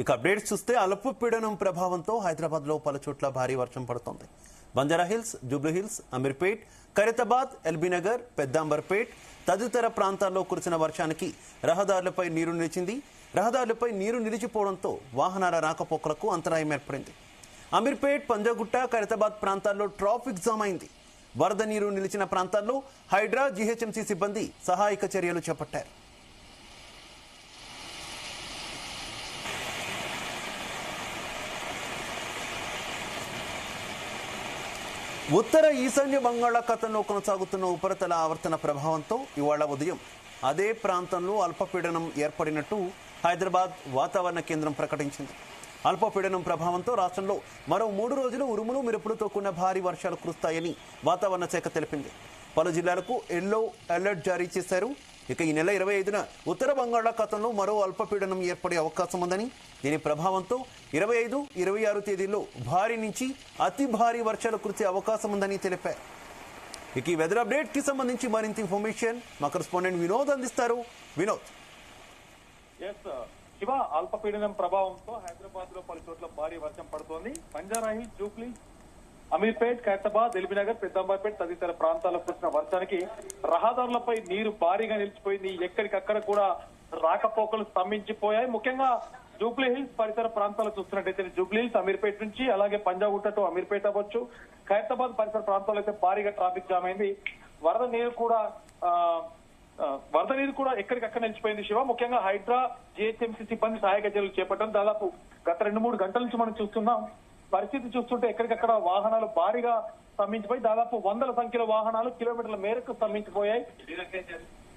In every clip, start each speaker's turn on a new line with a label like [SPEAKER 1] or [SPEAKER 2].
[SPEAKER 1] ఇక అప్డేట్స్ చూస్తే అల్పపీడనం ప్రభావంతో హైదరాబాద్ లో పలు చోట్ల భారీ వర్షం పడుతోంది. బంజారాహిల్స్, జూబ్లీహిల్స్, అమీర్పేట్, ఖైరతాబాద్, ఎల్బీనగర్, పెద్దాంబర్పేట్ తదితర ప్రాంతాల్లో కురిసిన వర్షానికి రహదారులపై నీరు నిలిచింది. రహదారులపై నీరు నిలిచిపోవడంతో వాహనాల రాకపోకలకు అంతరాయం ఏర్పడింది. అమీర్పేట్, పంజాగుట్ట, ఖైరతాబాద్ ప్రాంతాల్లో ట్రాఫిక్ జామ్ అయింది. వరద నీరు నిలిచిన ప్రాంతాల్లో హైడ్రా, జీహెచ్ఎంసీ సిబ్బంది సహాయక చర్యలు చేపట్టారు. ఉత్తర ఈశాన్య బంగాళాఖాతంలో కొనసాగుతున్న ఉపరితల ఆవర్తన ప్రభావంతో ఇవాళ ఉదయం అదే ప్రాంతంలో అల్పపీడనం ఏర్పడినట్టు హైదరాబాద్ వాతావరణ కేంద్రం ప్రకటించింది. అల్పపీడనం ప్రభావంతో రాష్ట్రంలో మరో 3 రోజులు ఉరుములు మెరుపులతో కూడిన భారీ వర్షాలు కురుస్తాయని వాతావరణ శాఖ తెలిపింది. పలు జిల్లాలకు ఎల్లో అలర్ట్ జారీ చేశారు. ఇక ఈ నెల 25న ఉత్తర బంగాళాఖాతంలో మరో అల్పపీడనం ఏర్పడే అవకాశం ఉందని, దీని ప్రభావంతో 25, 26 తేదీల్లో భారీ నుంచి అతి భారీ వర్షాలు కురిసే అవకాశం ఉందని తెలిపారు. ఇక ఈ వెదర్ అప్డేట్ కి సంబంధించి మరింత ఇన్ఫర్మేషన్ మా కరెస్పాండెంట్ వినోద్ అందిస్తారు. వినోద్.
[SPEAKER 2] శివ, అల్పపీడనం ప్రభావంతో హైదరాబాద్ లో పలు చోట్ల భారీ వర్షం పడుతోంది. బంజారాహిల్స్, జూబ్లీ, అమీర్పేట్, ఖైరతాబాద్, ఎల్బీనగర్, పెద్దాంబర్పేట్ తదితర ప్రాంతాల్లో కురిసిన వర్షానికి రహదారులపై నీరు భారీగా నిలిచిపోయింది. ఎక్కడికక్కడ కూడా రాకపోకలు స్తంభించిపోయాయి. ముఖ్యంగా జూబ్లీ హిల్స్ పరిసర ప్రాంతాలు చూస్తున్నట్టయితే జూబ్లీ హిల్స్, అమీర్పేట్ నుంచి అలాగే పంజాగుట్ట టు అమీర్పేట్ అవ్వచ్చు, ఖైరతాబాద్ పరిసర ప్రాంతాల్లో అయితే భారీగా ట్రాఫిక్ జామ్ అయింది. వరద నీరు కూడా ఎక్కడికక్కడ నిలిచిపోయింది. శివ, ముఖ్యంగా హైడ్రా, జీహెచ్ఎంసీ సిబ్బంది సహాయక చర్యలు చేపట్టడం దాదాపు గత 2-3 గంటల నుంచి మనం చూస్తున్నాం. పరిస్థితి చూస్తుంటే ఎక్కడికక్కడ వాహనాలు భారీగా స్తంభించిపోయి దాదాపు 100ల సంఖ్యలో వాహనాలు కిలోమీటర్ల మేరకు స్తంభించిపోయాయి.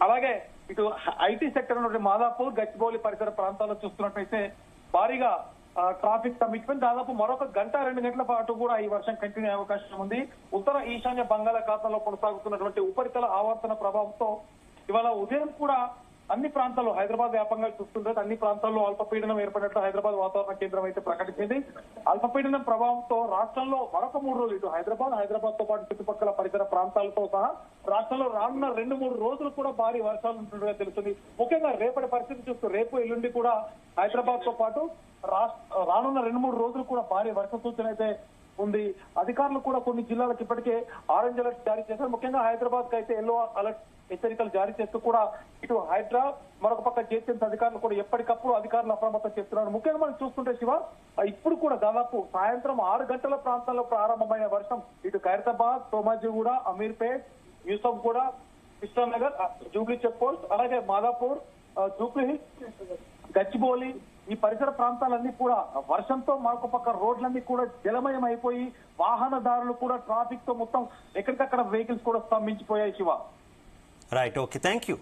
[SPEAKER 2] అలాగే ఇటు ఐటీ సెక్టర్ నుండి మాదాపూర్, గచ్చిబౌలి పరిసర ప్రాంతాల్లో చూస్తున్నట్టయితే భారీగా ట్రాఫిక్ స్తంభించిపోయింది. దాదాపు మరొక 1-2 గంటల పాటు కూడా ఈ వర్షం కంటిన్యూ అయ్యే అవకాశం ఉంది. ఉత్తర ఈశాన్య బంగాళాఖాతంలో కొనసాగుతున్నటువంటి ఉపరితల ఆవర్తన ప్రభావంతో ఇవాళ ఉదయం కూడా అన్ని ప్రాంతాల్లో, హైదరాబాద్ వ్యాపంగా చూస్తుంటే అన్ని ప్రాంతాల్లో అల్పపీడనం ఏర్పడినట్లు హైదరాబాద్ వాతావరణ కేంద్రం అయితే ప్రకటించింది. అల్పపీడనం ప్రభావంతో రాష్ట్రంలో మరొక 3 రోజులు ఇటు హైదరాబాద్ తో పాటు చుట్టుపక్కల పరిసర ప్రాంతాలతో సహా రాష్ట్రంలో రానున్న 2-3 రోజులు కూడా భారీ వర్షాలు ఉంటున్నట్టుగా తెలుస్తుంది. ముఖ్యంగా రేపటి పరిస్థితి చూస్తూ రేపు, ఎల్లుండి కూడా హైదరాబాద్ తో పాటు రానున్న 2-3 రోజులు కూడా భారీ వర్ష సూచన అయితే ఉంది. అధికారులు కూడా కొన్ని జిల్లాలకు ఇప్పటికే ఆరెంజ్ అలర్ట్ జారీ చేశారు. ముఖ్యంగా హైదరాబాద్ కి అయితే ఎల్లో అలర్ట్ హెచ్చరికలు జారీ చేస్తూ కూడా ఇటు హైడ్రా, మరొక పక్క జీహెచ్ఎంసీ అధికారులు కూడా ఎప్పటికప్పుడు అధికారులు అప్రమత్తం చేస్తున్నారు. ముఖ్యంగా మనం చూస్తుంటే శివ, ఇప్పుడు కూడా దాదాపు సాయంత్రం 6 గంటల ప్రాంతాల్లో ప్రారంభమైన వర్షం ఇటు Khairatabad, Somajiguda, Ameerpet, Yousufguda, Krishnanagar, Jubilee check post, అలాగే మాదాపూర్, జూబ్లీ హిల్స్, గచ్చిబౌలి ఈ పరిసర ప్రాంతాలన్నీ కూడా వర్షంతో మరొక పక్క రోడ్లన్నీ కూడా జలమయం అయిపోయి వాహనదారులు కూడా ట్రాఫిక్ తో మొత్తం ఎక్కడికక్కడ వెహికల్స్ కూడా స్తంభించిపోయాయి. Shiva.
[SPEAKER 1] Right, okay, thank you.